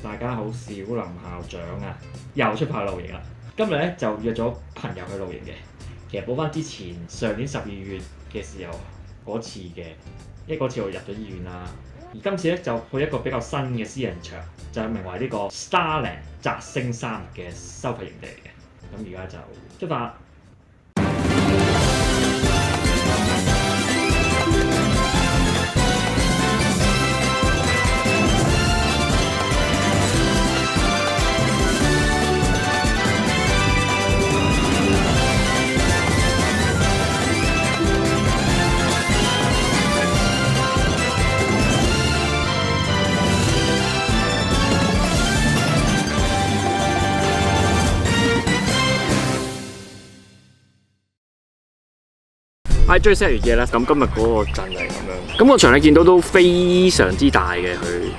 大家好，小林校長啊，又出發露營啦。今日咧就約咗朋友去露營嘅。其實補翻之前上年12月嘅時候嗰次嘅，因為嗰次我入咗醫院啦。而今次咧就去一個比較新嘅私人場，就係名為呢個 Starland 摘星3日嘅收費營地嚟嘅。咁而家就出發。係追星完嘢啦，咁今日嗰個陣係咁樣。咁個場你見到都非常之大嘅，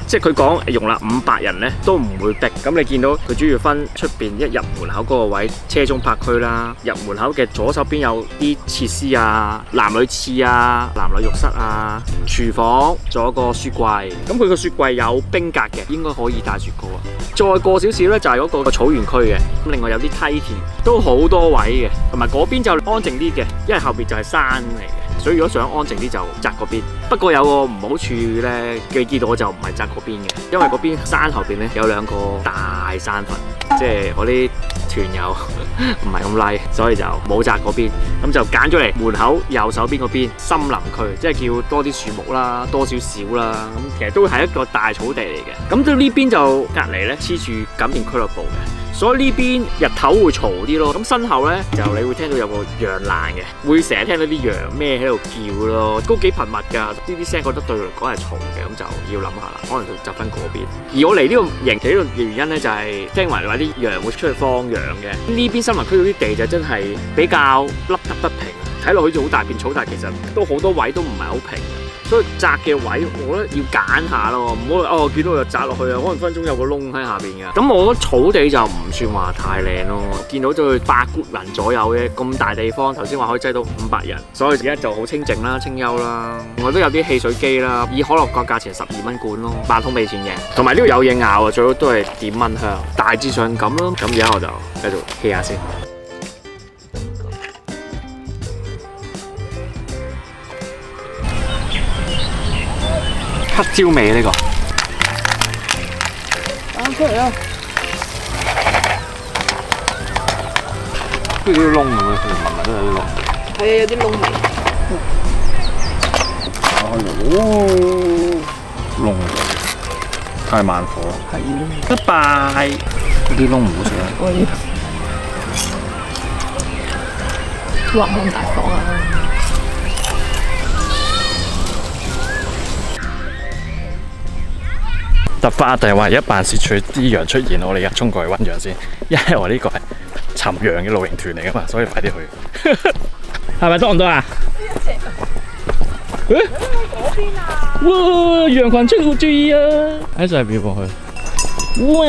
即係佢講容納500人咧都唔會逼。咁你見到佢主要分出邊一入門口嗰個位車中泊區啦，入門口嘅左手邊有啲設施啊，男女廁啊，男女浴室啊，廚房，仲有個雪櫃。咁佢個雪櫃有冰格嘅，應該可以帶雪糕啊。再過少少咧就係嗰個草原區嘅，咁另外有啲梯田，都好多位嘅，同埋嗰邊就安靜啲嘅，因為後邊就係山嚟嘅，所以如果想安靜啲就擇嗰邊。不過有個唔好處咧，你見到我就唔係擇嗰邊嘅，因為嗰邊山後邊咧有2個大山墳，即係我啲團友唔係咁 like， 所以就冇擇嗰邊，咁就揀咗嚟門口右手邊嗰邊森林區，即係叫多啲樹木啦，多少少啦，咁其實都係一個大草地嚟嘅。咁到呢邊就隔離咧黐住錦田俱樂部嘅。所以呢邊日頭會嘈啲咯，咁身後咧就你會聽到有個羊欄嘅，會成日聽到啲羊咩喺度叫咯，都幾頻密㗎。呢啲聲覺得對佢嚟講係嘈嘅，咁就要諗下啦，可能就執翻嗰邊。而我嚟呢個營地呢個原因咧，就係聽聞話啲羊會出去放羊嘅。呢邊森林區嗰啲地就真係比較凹凸不平，睇落去就好大片草，但係其實都好多位都唔係好平。所以窄嘅位，我覺得要揀下咯，唔好見到就窄落去啊，可能分鐘有個窿喺下邊嘅。咁我覺得草地就唔算話太靚咯，見到都8人左右嘅咁大地方，頭先話可以擠到500人，所以而家就好清靜啦、清幽啦。我都有啲汽水機啦，以可樂個價錢12蚊罐咯，8桶俾錢嘅。同埋呢度有嘢咬啊，最好都係點蚊香，大致上咁咯。咁而家我就繼續 hea 下先。黑椒味呢個，打出嚟啊！好似啲窿咁樣，其實聞都有啲窿。係啊，有啲窿味。哦，窿太慢火。係咯。拜拜。嗰啲窿唔好食啊！哇，咁大火啊！突發定係話一辦事處啲羊出現，我哋而家衝過去揾羊先，因為我呢個係尋羊嘅露營團嚟噶嘛，所以快啲去。係咪多唔多啊？誒？哇！羊群出沒注意啊！喺上邊過去。哇！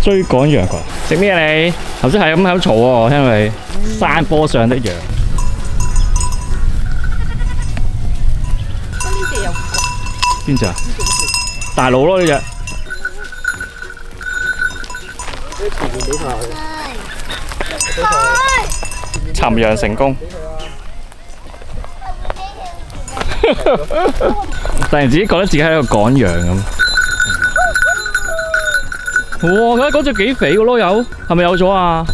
追趕羊群，食咩啊你？頭先係咁喺度嘈喎，我聽你。山坡上的羊。邊隻啊？大佬咯呢隻。尋羊成功。突然之間覺得自己喺度趕羊咁。哇！嗰隻幾肥個囉柚，係咪有咗啊？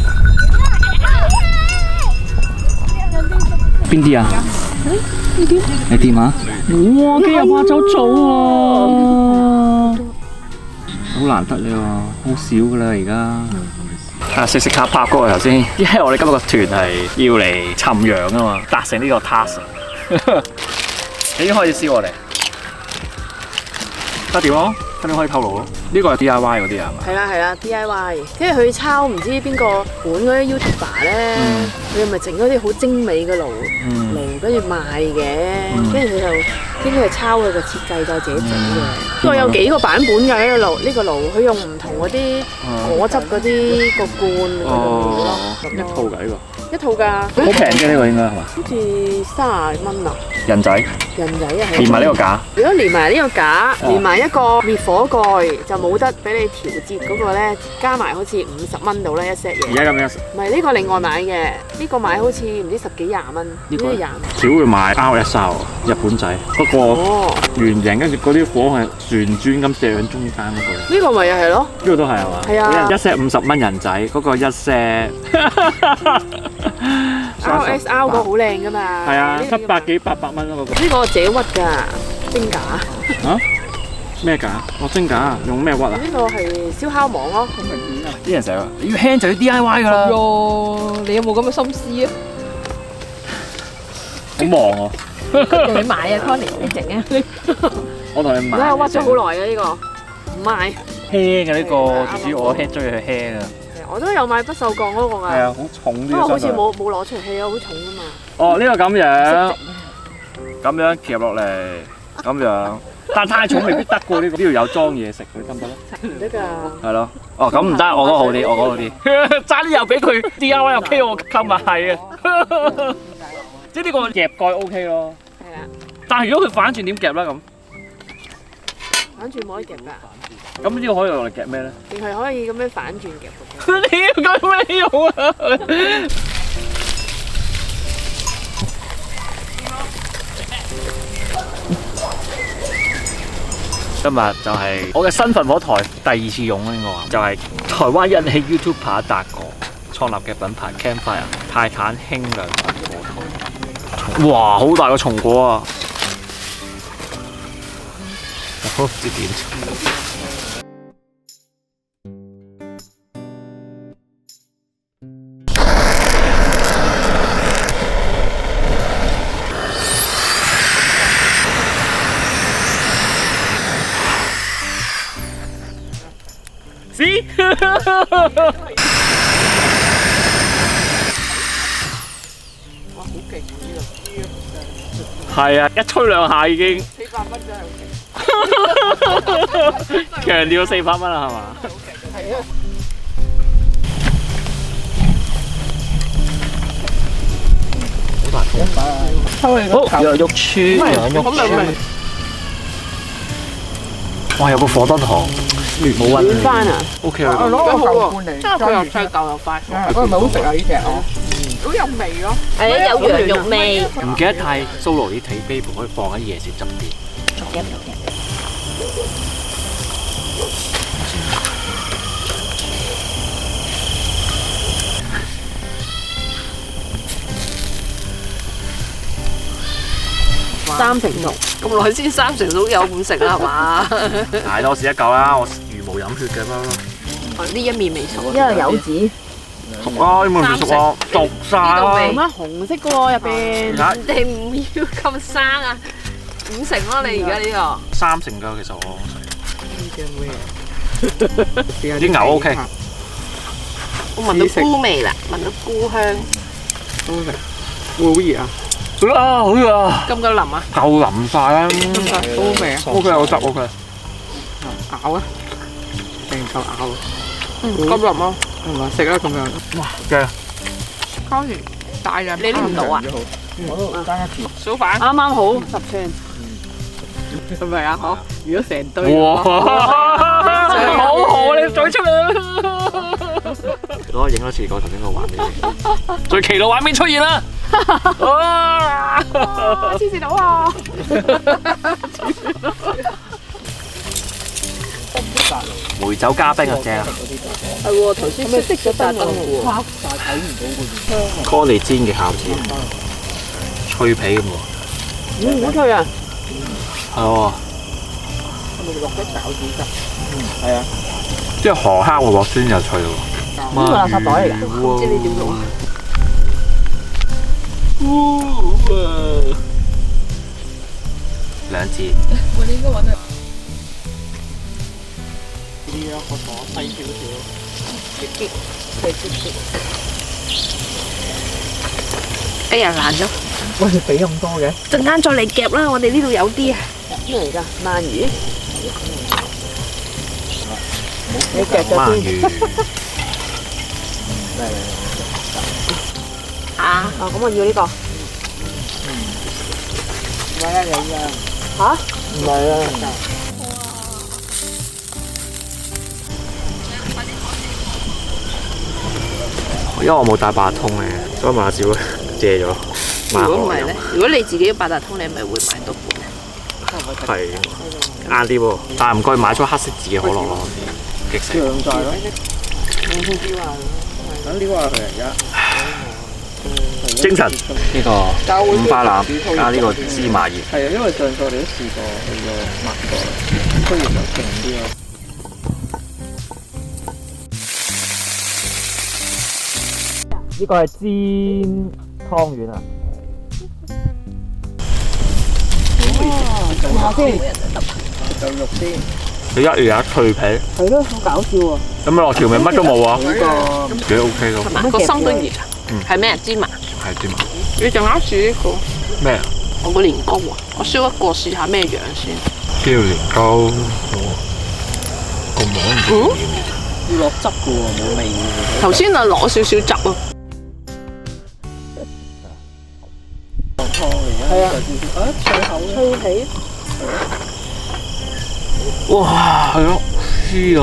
邊啲啊？你掂啊？哇！幾日爬走草啊！好難得你喎，好少噶啦而家。食卡拍過頭先，因為我哋今日個團係要嚟尋羊啊嘛，達成呢個 task。你已經開始燒我哋，得掂咯，跟住可以透露咯。呢個係 DIY 嗰啲啊嘛？係啦 DIY， 跟住佢抄唔知邊個本嗰啲 YouTuber 咧，佢咪整嗰啲好精美嘅爐嚟，跟住賣嘅，跟住佢就應該係抄佢個設計再自己整嘅。不過有幾個版本㗎呢個爐，呢個爐佢用唔同嗰啲果汁嗰啲個罐嗰種咯，一套㗎呢個。一套㗎，好平嘅呢個應該係嘛？好似30蚊啊！人仔人仔啊，係連埋呢個架，如果連埋呢個架，連埋一個滅火蓋，就冇得俾你調節嗰個咧，加埋好似50蚊到啦一 set 嘢。而家咁樣唔係呢個另外買嘅，呢個買好似唔知10幾20蚊，呢個20。少會買 RSL 日本仔，不過哦，圓形跟住嗰啲火係旋轉咁射喺中間嗰個。呢個咪又係咯，呢個都係係嘛？係啊一 set 50蚊人仔，嗰個一 set RSL 嗰個好靚㗎嘛。係啊，呢個700幾800蚊咯嗰個。呢個我自己屈㗎，蒸架。嚇？咩架？我蒸架用咩屈啊？呢個係燒烤網咯。啲人成日話你要輕就要 DIY 㗎啦。喲，你有冇咁嘅心思啊？好忙喎。你買啊 Connie，你整啊！我同你買。而家屈咗好耐嘅呢個，唔賣。輕嘅呢個，至少我輕中意佢輕啊。我都有買不鏽鋼嗰個㗎。係啊，好重啲。不過好似冇攞出嚟，係啊，好重㗎嘛。哦，呢個咁樣，咁樣夾落嚟，咁樣，但太重未必得過呢個，呢度有裝嘢食佢得唔得咧？唔得㗎。係咯，哦咁唔得，我覺得好啲，我覺得好啲。爭啲又俾佢 DIY 又 K 我溝埋係啊，即係呢個夾蓋 OK 咯。係啊，但係如果佢反轉點夾咧咁？反轉冇得夾㗎，咁呢個可以用嚟夾咩咧？定係可以咁樣反轉夾嘅。屌，咁咩用啊？今日就係我嘅新焚火台第2次用啦，應該話就係台灣人氣 YouTuber 達哥創立嘅品牌 Campfire 泰坦輕量焚火台。哇，好大個松果啊！我唔知點。See？ 哇，好勁喎呢個！係啊，一吹兩下已經400蚊真係好勁。強調400蚊啦，係嘛？係啊。好大風。抽你個好，羊肉串，羊肉串。哇，有個火燈堂，冇軟暈。翻啊！ OK 啊。攞個舊罐嚟，因為佢又細嚿又快熟，嗰個咪好食啊！呢只哦，好有味咯。係啊，有羊肉味。唔記得帶 Solo 啲睇 baby 可以放喺椰子側邊。3成熟，咁耐先3成熟有5成啦，係嘛？大多士一嚿啦，我茹毛飲血嘅不呢一面未熟，因為有籽，熟啊，呢個未熟啊，熟晒啦。咁樣紅色嘅喎入邊。而家人哋唔要咁生啊，5成咯你而家呢3成㗎，其實我啲啲牛 OK。個。我聞到菇味啦，聞到菇香。好食，會好熱啊！啊，好熱啊！夠唔夠腍啊？夠淋晒啦。好味啊！ OK，好汁 OK。咬啊！成嚿咬啊！夠腍啊！係嘛？食啦咁樣。哇，正！當然大人你拎唔到啊？我都爭一條，小販啱啱好10寸。係咪啊？嗬！如果成堆，哇，好好，你嘴出嚟啦！攞我影多次個頭先個畫面，最奇妙畫面出現啦！哇！黐線佬啊！梅酒加冰啊，正啊！係喎，頭先熄咗燈㗎喎。 Connie 煎嘅餃子，脆皮咁喎。好脆啊！係喎。係啊，即係河蝦會鑊酸又脆喎。呢個垃圾袋嚟㗎，唔知你點用啊？兩節。哎呀爛咗！喂，你俾咁多嘅？陣間再嚟夾啦，我哋呢度有啲啊。咩嚟㗎？鰻魚？你夾咗鰻先。魚。啊？哦，咁我要呢個。唔係啊，你啊，嚇？唔係啊，因為我冇帶八達通嘅，所以馬少借咗買如果唔可樂飲係咧，如果你自己八達通，你咪會買到本。係啱啲喎，但係唔該買咗黑色字嘅可樂咯，激死！上晒咯。等啲話佢而家精神呢個五花腩加呢個芝麻葉，係啊，因為上次我哋都試過去過抹過，雖然就勁啲咯。呢個係煎湯圓啊！試下先。就肉先。佢一樣有脆皮，係咯，好搞笑喎。咁咪落調味乜都冇啊，呢個幾 OK 咯。同埋個心都熱啊！係咩芝麻？係芝麻你仲啱試呢個？咩啊？我個年糕啊！我燒一個試下咩樣先。叫年糕，咁冇要落汁嘅喎，冇味嘅。頭先啊攞少少汁啊！落湯嚟係啊啊，脆口嘅。脆皮。哇，係咯，黐啊，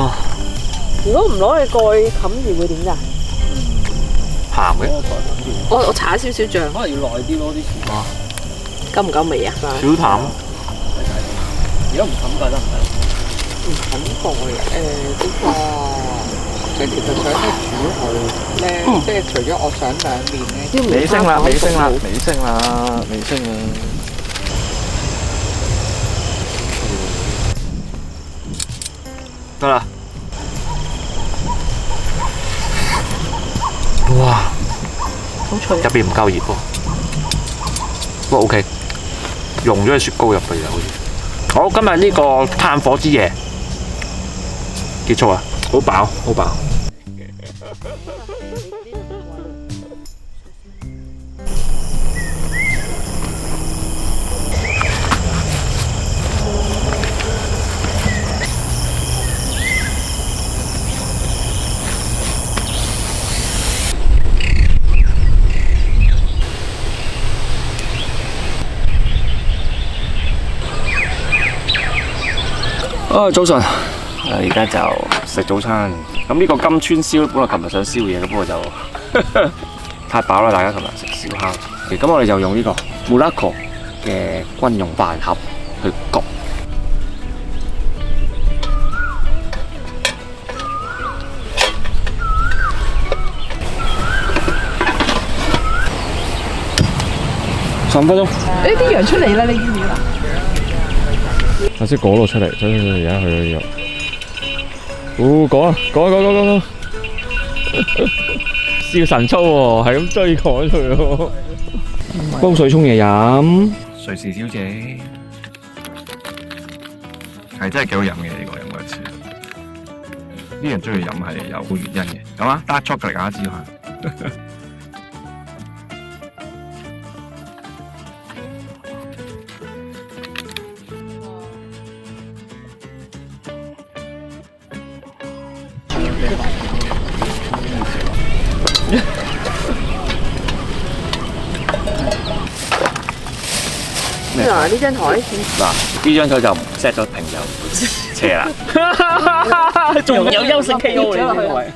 如果唔攞去蓋冚住會點㗎？鹹嘅，我搽少少醬，可能要耐啲咯啲時間。夠唔夠味啊？少淡。而家唔冚蓋得唔得？唔肯蓋呢個，其實想咧煮佢咧，即係除咗我想兩面咧，尾聲啦，尾聲啦，尾聲啦，尾聲啦。得啦！哇，好脆入邊唔夠熱喎，不過 OK，溶咗喺雪糕入去啦，好似。好，今日呢個炭火之夜結束啦，好飽，好飽。早晨，而家就食早餐。咁呢個金川燒，本來琴日想燒嘢嘅，不過就太飽啦，大家琴日食燒烤。咁我哋就用呢個 Muraco 嘅軍用飯盒去焗。15分鐘。呢啲羊出嚟啦，你見唔見啊？頭先嗰度出嚟，走，而家去咗呢度。哦，講啊，講，笑神操喎，係咁追趕佢喎。煲水沖嘢飲。瑞士小姐係真係幾好飲嘅，呢個飲過一次。啲人中意飲係有個原因嘅。咁啊，dark chocolate大家知下。咩啊？呢張台？嗱，呢張台就 set 咗平就斜啦。仲有優勝 KO 你先位。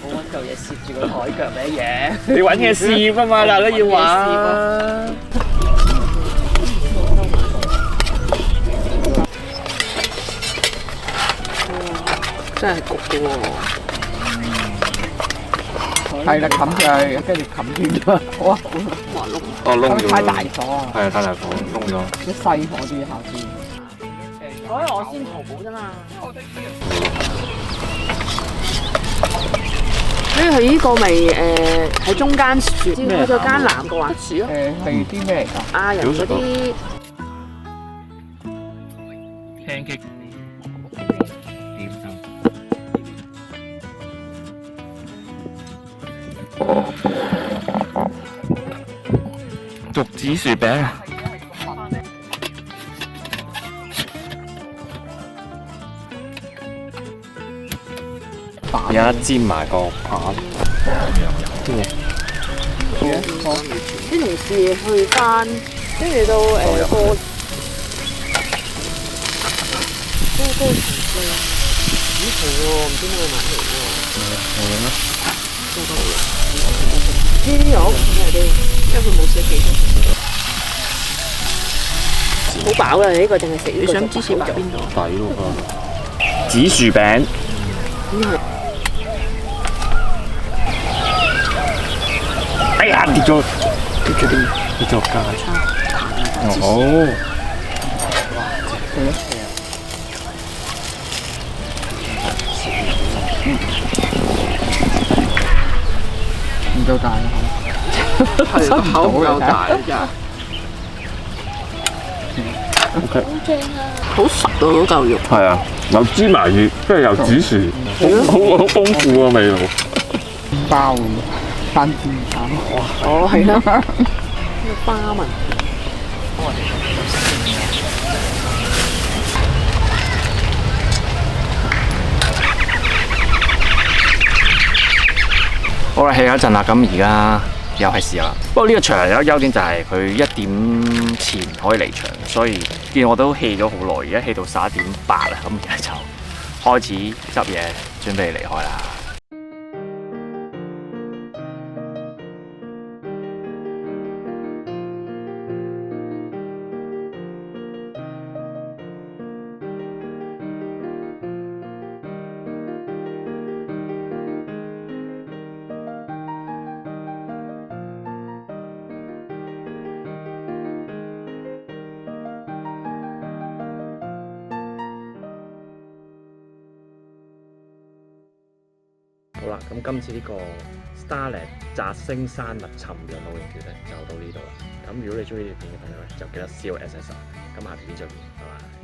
我揾嚿嘢攝住個台腳咩嘢？你揾嘢試啊嘛，大家要玩。真係焗嘅喎。係啦，冚佢，跟住冚斷咗。哇！哦，窿咗。太大火啊！係啊，太大火，窿咗。一細火啲下次。所以我先淘寶啫嘛。所以佢呢個咪喺中間樹，開咗間南個環樹咯。係啲咩嚟㗎？亞人嗰啲。pancake。竹子薯餅啊！而家煎埋個扒，啲嘢啲同事去翻，跟住到過。紙皮喎，唔知咩買嚟喎。呢啲我屋企係啲，因為佢冇寫幾多。好飽啦！你呢個淨係食呢個。你想芝士擺邊度？抵喎，紫薯餅。哎呀，跌咗價。哦。唔夠大咯，係個口唔夠大真係。好實啊！嗰嚿肉。係啊，有芝麻葉，跟住有紫薯，好豐富嘅味道。包咁，番煎包。哦，係啦，呢個花紋。好啦，歇咗一陣啦，咁而家又係時候啦。不過呢個場有一個優點就係佢1點前可以離場，所以見我都歇咗好耐，而家歇到11點8啦，咁而家就開始執嘢，準備離開啦。好啦，咁今次呢個 Starland 摘星山脈尋日露營團咧就到呢度啦。咁如果你中意呢條片嘅朋友咧，就記得 CLS 咁下條片再見，拜拜。